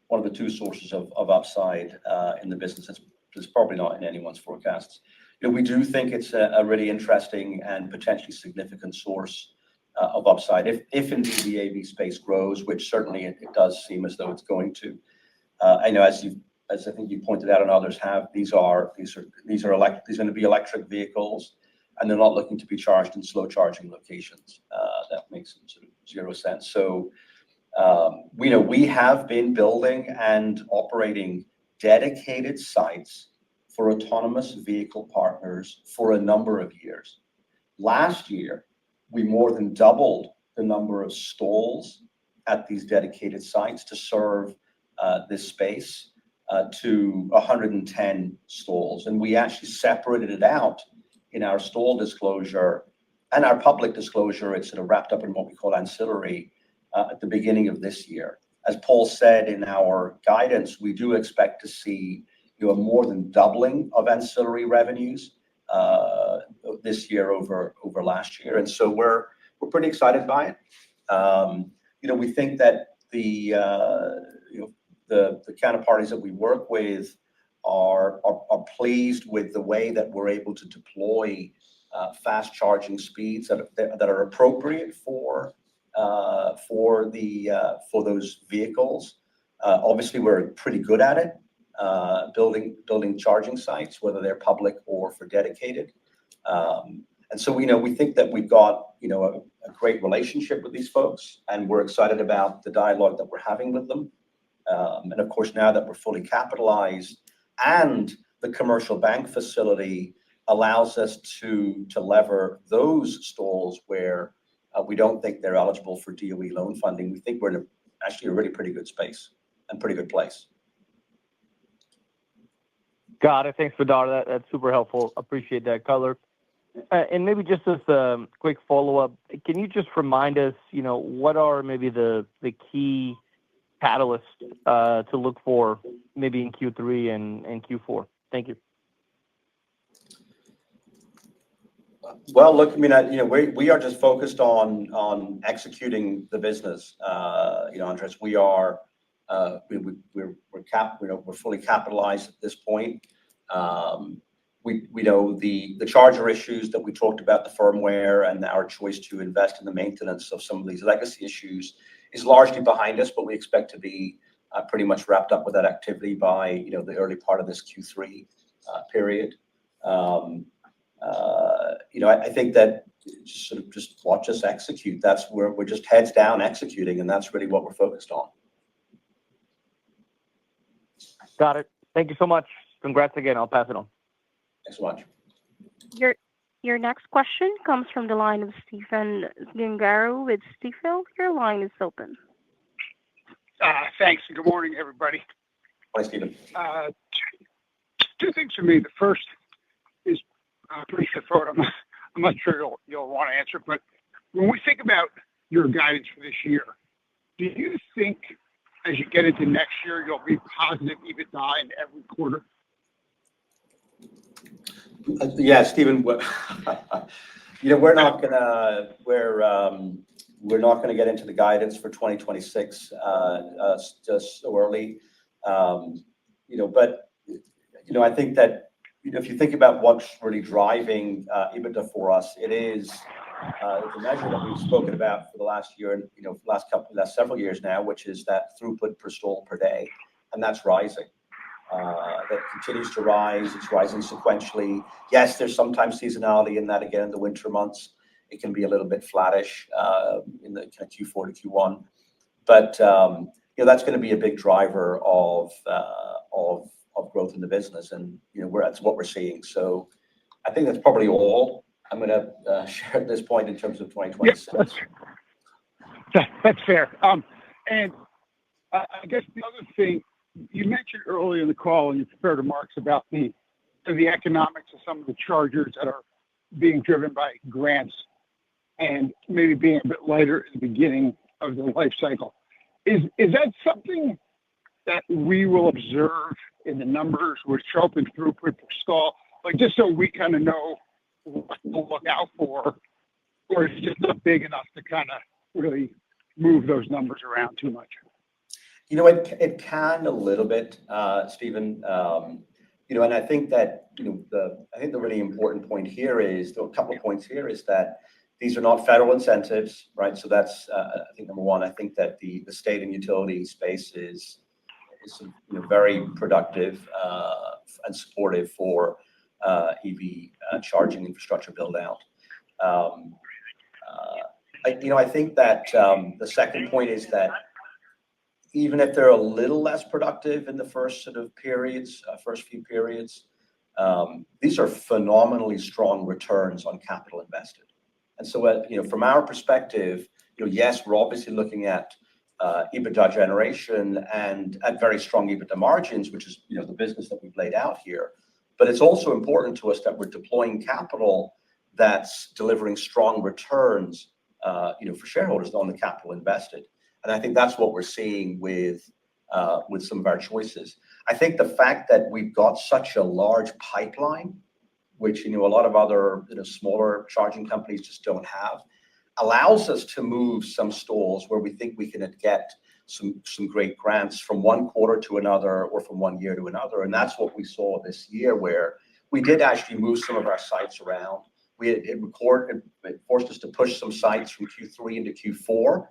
one of the two sources of upside in the business. It's probably not in anyone's forecasts. We do think it's a really interesting and potentially significant source of upside if indeed the AV space grows, which certainly it does seem as though it's going to. I know as I think you pointed out and others have, these are going to be electric vehicles, and they're not looking to be charged in slow charging locations. That makes sort of zero sense. So we have been building and operating dedicated sites for autonomous vehicle partners for a number of years. Last year, we more than doubled the number of stalls at these dedicated sites to serve this space. to 110 stalls. And we actually separated it out in our stall disclosure and our public disclosure. It's sort of wrapped up in what we call ancillary at the beginning of this year. As Paul said in our guidance, we do expect to see a more than doubling of ancillary revenues this year over last year, and so we're pretty excited by it. We think that the counterparties that we work with are pleased with the way that we're able to deploy fast charging speeds that are appropriate for those vehicles. Obviously, we're pretty good at it, building charging sites, whether they're public or for dedicated. And so we think that we've got a great relationship with these folks, and we're excited about the dialogue that we're having with them. And of course, now that we're fully capitalized, and the commercial bank facility allows us to lever those stalls where we don't think they're eligible for DOE loan funding. We think we're in actually a really pretty good space and pretty good place. Got it. Thanks, Badar. That's super helpful. Appreciate that color. And maybe just as a quick follow-up, can you just remind us, what are maybe the key catalysts to look for maybe in Q3 and Q4? Thank you. Well, look, I mean, we are just focused on executing the business. Andres, we're fully capitalized at this point. We know the charger issues that we talked about, the firmware, and our choice to invest in the maintenance of some of these legacy issues is largely behind us, but we expect to be pretty much wrapped up with that activity by the early part of this Q3 period. I think that just watch us execute. That's where we're just heads down executing, and that's really what we're focused on. Got it. Thank you so much. Congrats again. I'll pass it on. Thanks so much. Your next question comes from the line of Stephen Gengaro with Stifel. Your line is open. Thanks. Good morning, everybody. Hi, Stephen. Two things for me. The first is pretty straightforward. I'm not sure you'll want to answer, but when we think about your guidance for this year, do you think as you get into next year, you'll be positive EBITDA in every quarter? Yeah, Stephen. We're not gonna get into the guidance for 2026 just so early. But I think that if you think about what's really driving EBITDA for us, it is the measure that we've spoken about for the last year and last several years now, which is that throughput per stall per day, and that's rising. That continues to rise. It's rising sequentially. Yes, there's sometimes seasonality in that. Again, in the winter months, it can be a little bit flattish in the kind of Q4 to Q1. But that's going to be a big driver of growth in the business, and that's what we're seeing. So I think that's probably all I'm going to share at this point in terms of 2026. Yes, that's fair. And I guess the other thing you mentioned earlier in the call and you prepared remarks about the economics of some of the chargers that are being driven by grants and maybe being a bit lighter at the beginning of the life cycle. Is that something that we will observe in the numbers which show up in throughput per stall, like just so we kind of know what to look out for, or is it just not big enough to kind of really move those numbers around too much? It can a little bit, Stephen. And I think that the really important point here is a couple of points here is that these are not federal incentives, right? So that's I think number one. I think that the state and utility space is very productive and supportive for EV charging infrastructure build out. I think that the second point is that even if they're a little less productive in the first few periods, these are phenomenally strong returns on capital invested. And so, from our perspective, yes, we're obviously looking at EBITDA generation and at very strong EBITDA margins, which is the business that we've laid out here. But it's also important to us that we're deploying capital that's delivering strong returns, for shareholders on the capital invested. And I think that's what we're seeing with some of our choices. I think the fact that we've got such a large pipeline, which a lot of other smaller charging companies just don't have, allows us to move some stalls where we think we can get some great grants from one quarter to another or from one year to another. And that's what we saw this year, where we did actually move some of our sites around. It forced us to push some sites from Q3 into Q4,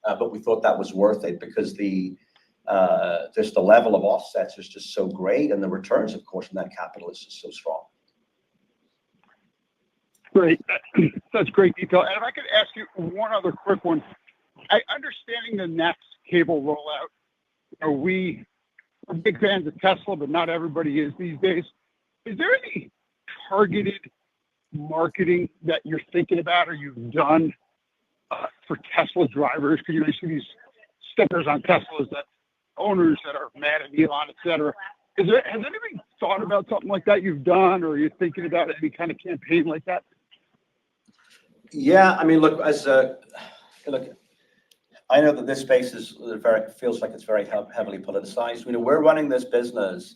but we thought that was worth it because just the level of offsets is just so great, and the returns, of course, in that capital is just so strong. Great. That's great detail. And if I could ask you one other quick one. Understanding the next cable rollout, we're big fans of Tesla, but not everybody is these days. Is there any targeted marketing that you're thinking about or you've done for Tesla drivers? Because you see these stickers on Teslas that owners that are mad at Elon, et cetera. Has anybody thought about something like that you've done, or are you thinking about any kind of campaign like that? Yeah, I mean, look, I know that this space feels like it's very heavily politicized. We're running this business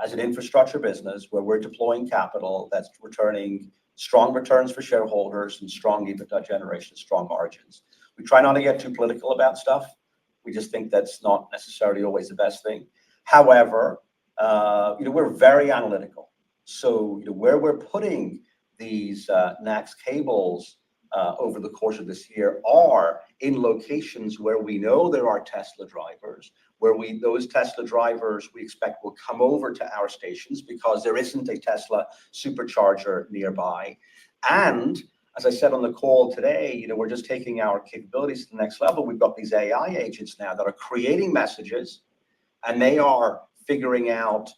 as an infrastructure business where we're deploying capital that's returning strong returns for shareholders and strong EBITDA generation, strong margins. We try not to get too political about stuff. We just think that's not necessarily always the best thing. However, we're very analytical. So where we're putting these NACS cables over the course of this year are in locations where we know there are Tesla drivers, where those Tesla drivers we expect will come over to our stations because there isn't a Tesla supercharger nearby. And as I said on the call today, we're just taking our capabilities to the next level. We've got these AI agents now that are creating messages, and they are figuring out,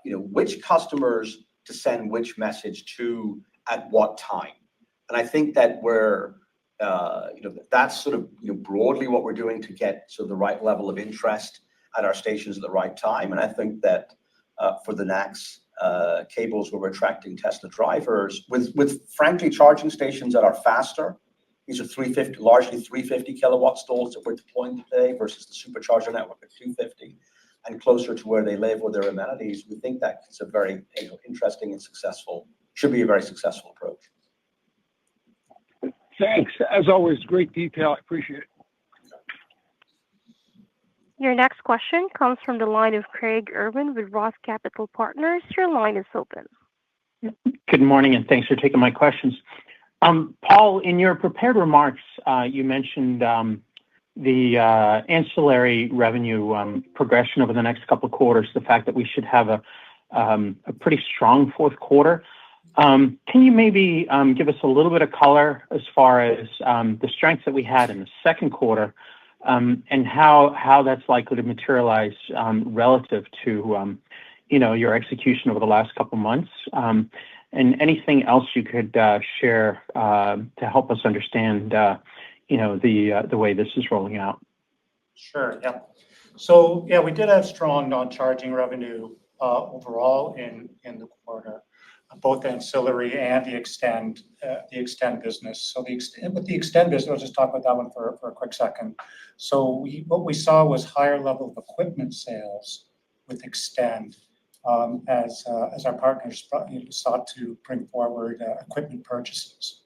which customers to send which message to at what time. And I think that that's sort of broadly what we're doing to get to the right level of interest at our stations at the right time. And I think that for the NACS cables where we're attracting Tesla drivers with frankly charging stations that are faster. These are largely 350 kilowatt stalls that we're deploying today versus the supercharger network at 250 and closer to where they live or their amenities. We think that it's a very interesting and should be a very successful approach. Thanks. As always, great detail. I appreciate it. Your next question comes from the line of Craig Irwin with Roth Capital Partners. Your line is open. Good morning, and thanks for taking my questions. Paul, in your prepared remarks, you mentioned the ancillary revenue progression over the next couple of quarters, the fact that we should have a pretty strong fourth quarter. Can you maybe give us a little bit of color as far as the strengths that we had in the second quarter and how that's likely to materialize relative to your execution over the last couple of months? And anything else you could share to help us understand the way this is rolling out? Sure. Yeah. So we did have strong non-charging revenue overall in the quarter, both ancillary and the extend business. So with the extend business, I'll just talk about that one for a quick second. So what we saw was higher level of equipment sales with extend as our partners sought to bring forward equipment purchases.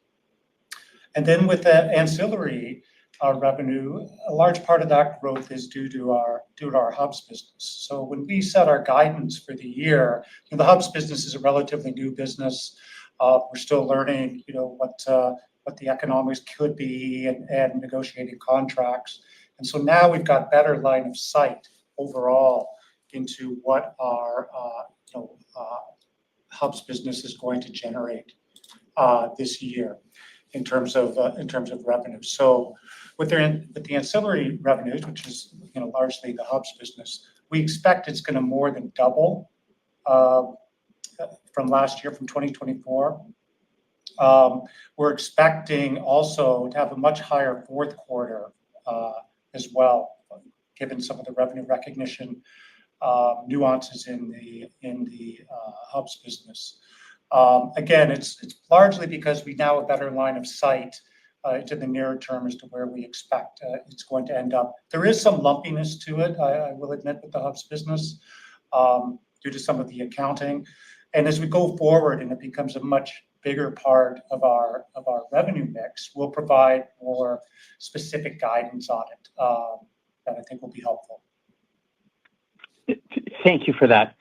And then with the ancillary revenue, a large part of that growth is due to our hubs business. So when we set our guidance for the year, the hubs business is a relatively new business. We're still learning, what the economics could be and negotiating contracts. And so now we've got better line of sight overall into what our hubs business is going to generate this year in terms of revenue. So with the ancillary revenues, which is largely the hubs business, we expect it's going to more than double from last year, from 2024. We're expecting also to have a much higher fourth quarter as well, given some of the revenue recognition nuances in the hubs business. Again, it's largely because we now have a better line of sight to the nearer term as to where we expect it's going to end up. There is some lumpiness to it, I will admit, with the hubs business due to some of the accounting. And as we go forward and it becomes a much bigger part of our revenue mix, we'll provide more specific guidance on it that I think will be helpful. Thank you for that.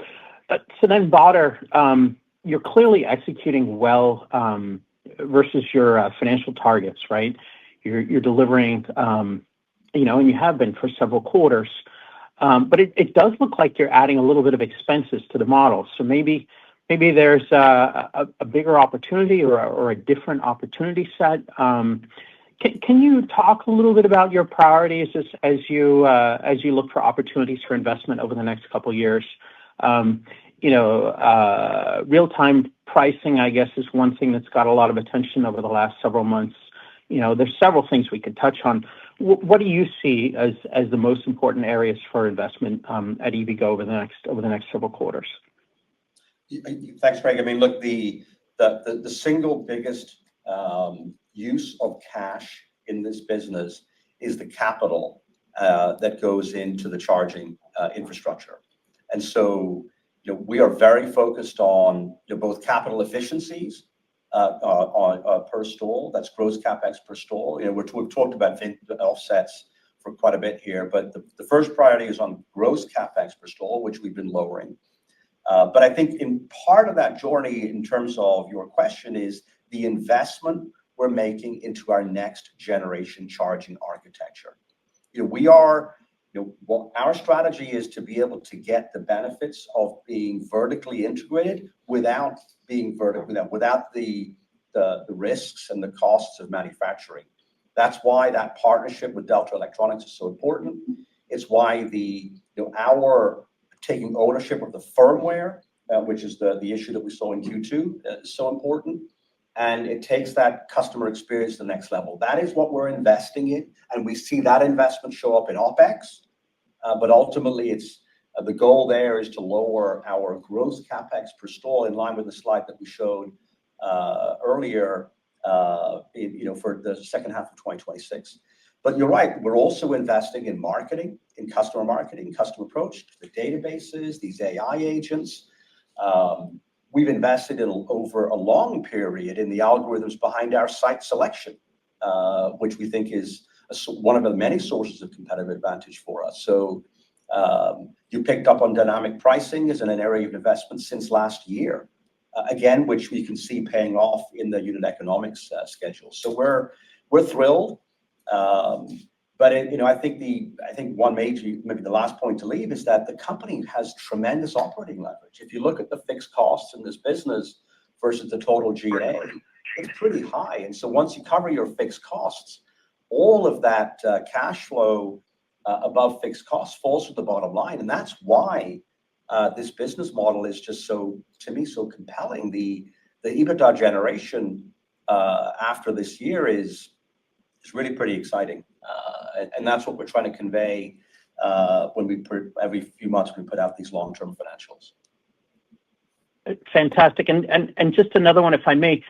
So then, Badar, you're clearly executing well versus your financial targets, right? You're delivering, and you have been for several quarters. But it does look like you're adding a little bit of expenses to the model. So maybe there's a bigger opportunity or a different opportunity set. Can you talk a little bit about your priorities as you look for opportunities for investment over the next couple of years? Real-time pricing, I guess, is one thing that's got a lot of attention over the last several months. There's several things we could touch on. What do you see as the most important areas for investment at EVgo over the next several quarters? Thanks, Craig. I mean, look, the single biggest use of cash in this business is the capital that goes into the charging infrastructure. And so, we are very focused on both capital efficiencies per stall. That's gross CapEx per stall. We've talked about offsets for quite a bit here, but the first priority is on gross CapEx per stall, which we've been lowering. But I think in part of that journey, in terms of your question, is the investment we're making into our next generation charging architecture. Our strategy is to be able to get the benefits of being vertically integrated without the risks and the costs of manufacturing. That's why that partnership with Delta Electronics is so important. It's why our taking ownership of the firmware, which is the issue that we saw in Q2, is so important. And it takes that customer experience to the next level. That is what we're investing in, and we see that investment show up in OpEx. But ultimately, the goal there is to lower our gross CapEx per stall in line with the slide that we showed earlier, for the second half of 2026. But you're right, we're also investing in marketing, in customer marketing, customer approach, the databases, these AI agents. We've invested over a long period in the algorithms behind our site selection, which we think is one of the many sources of competitive advantage for us. So you picked up on dynamic pricing as an area of investment since last year, again, which we can see paying off in the unit economics schedule. So we're thrilled. But I think one maybe the last point to leave is that the company has tremendous operating leverage. If you look at the fixed costs in this business versus the total G&A, it's pretty high. And so once you cover your fixed costs, all of that cash flow above fixed costs falls to the bottom line. And that's why this business model is just to me, so compelling. The EBITDA generation after this year is really pretty exciting. And that's what we're trying to convey when every few months we put out these long-term financials. Fantastic. And just another one, if I may,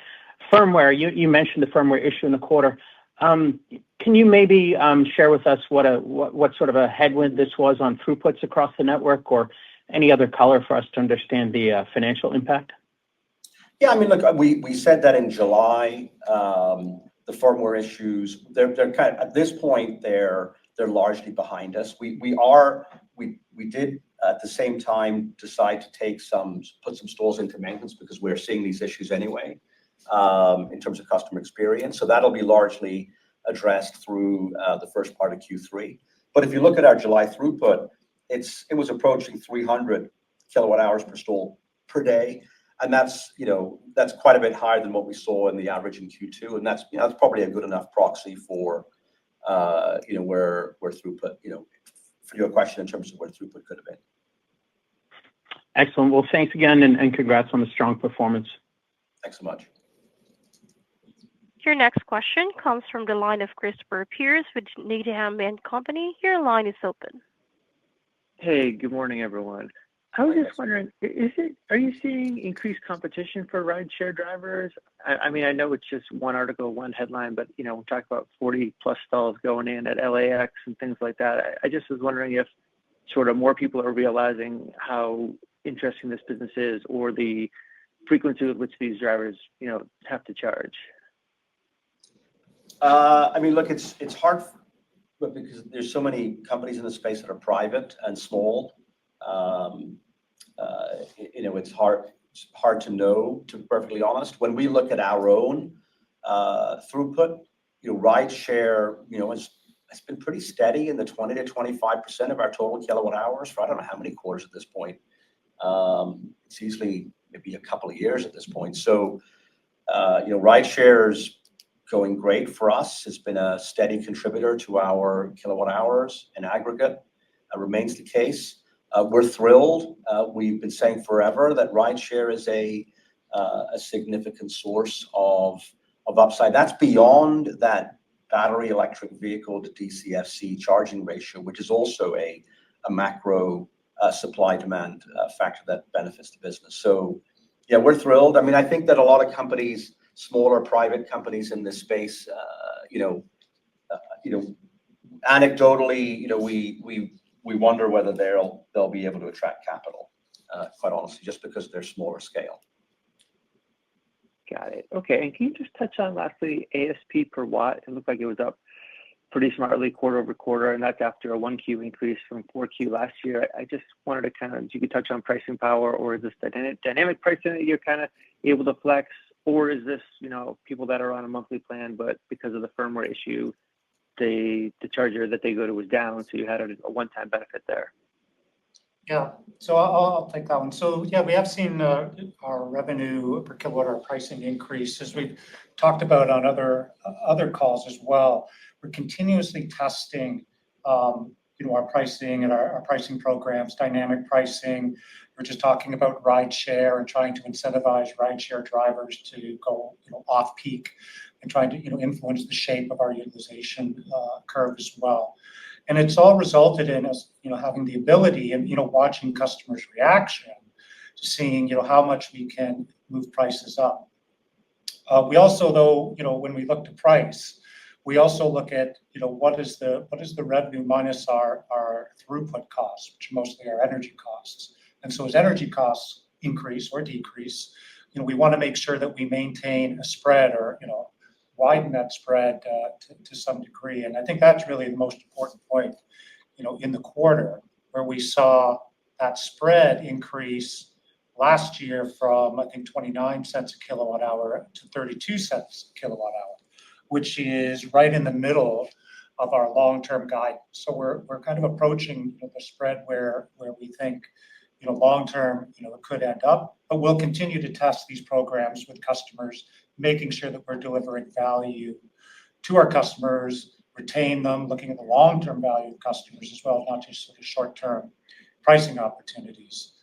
firmware. You mentioned the firmware issue in the quarter. Can you maybe share with us what sort of a headwind this was on throughputs across the network, or any other color for us to understand the financial impact? Yeah, I mean, look, we said that in July, the firmware issues, they're kind of, at this point, they're largely behind us. We did at the same time decide to put some stalls into maintenance because we're seeing these issues anyway, in terms of customer experience. So that'll be largely addressed through the first part of Q3. But if you look at our July throughput, it was approaching 300 kilowatt hours per stall per day. And that's quite a bit higher than what we saw in the average in Q2. And that's probably a good enough proxy for where throughput, for your question in terms of where throughput could have been. Excellent. Well, thanks again, and congrats on the strong performance. Thanks so much. Your next question comes from the line of Christopher Pierce with Needham and Company. Your line is open. Hey, good morning, everyone. I was just wondering, are you seeing increased competition for rideshare drivers? I mean, I know it's just one article, one headline, but we talk about 40 plus stalls going in at LAX and things like that. I just was wondering if sort of more people are realizing how interesting this business is, or the frequency with which these drivers, have to charge. I mean, look, it's hard, but because there's so many companies in the space that are private and small. It's hard to know, to be perfectly honest. When we look at our own throughput, rideshare, it's been pretty steady in the 20 to 25% of our total kilowatt hours for I don't know how many quarters at this point. It's easily maybe a couple of years at this point. So, rideshare is going great for us. It's been a steady contributor to our kilowatt hours in aggregate. Remains the case. We're thrilled. We've been saying forever that rideshare is a significant source of upside. That's beyond that battery electric vehicle to DCFC charging ratio, which is also a macro supply demand factor that benefits the business. So, yeah, we're thrilled. I mean, I think that a lot of companies, smaller private companies in this space, anecdotally, we wonder whether they'll be able to attract capital, quite honestly, just because they're smaller scale. Got it. Okay. And can you just touch on lastly, ASP per watt? It looked like it was up pretty smartly quarter over quarter, and that's after a 1Q increase from 4Q last year. I just wanted to if you could touch on pricing power, or is this dynamic pricing that you're kind of able to flex, or is this, people that are on a monthly plan, but because of the firmware issue, the charger that they go to was down, so you had a one-time benefit there? Yeah, so I'll take that one. So yeah, we have seen our revenue per kilowatt hour pricing increase, as we've talked about on other calls as well. We're continuously testing, our pricing and our pricing programs, dynamic pricing. We're just talking about rideshare and trying to incentivize rideshare drivers to go, off peak, and trying to, influence the shape of our utilization curve as well. And it's all resulted in us, having the ability and, watching customers' reaction to seeing, how much we can move prices up. We also, though, when we look to price, we also look at, what is the revenue minus our throughput costs, which are mostly our energy costs. And so as energy costs increase or decrease, we want to make sure that we maintain a spread or, widen that spread to some degree. And I think that's really the most important point, in the quarter, where we saw that spread increase last year from, I think, 29 cents a kilowatt hour to 32 cents a kilowatt hour, which is right in the middle of our long-term guidance. So we're kind of approaching the spread where we think, long-term, it could end up. But we'll continue to test these programs with customers, making sure that we're delivering value to our customers, retain them, looking at the long-term value of customers as well, not just sort of short-term pricing opportunities,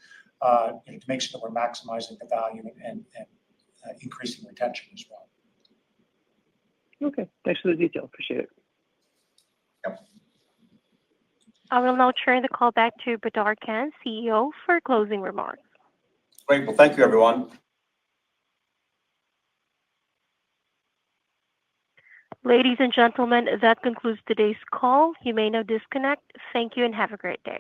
to make sure that we're maximizing the value and increasing retention as well. Okay. Thanks for the detail. Appreciate it. Yep. I will now turn the call back to Badar Khan, CEO, for closing remarks. Great. Well, thank you, everyone. Ladies and gentlemen, that concludes today's call. You may now disconnect. Thank you and have a great day.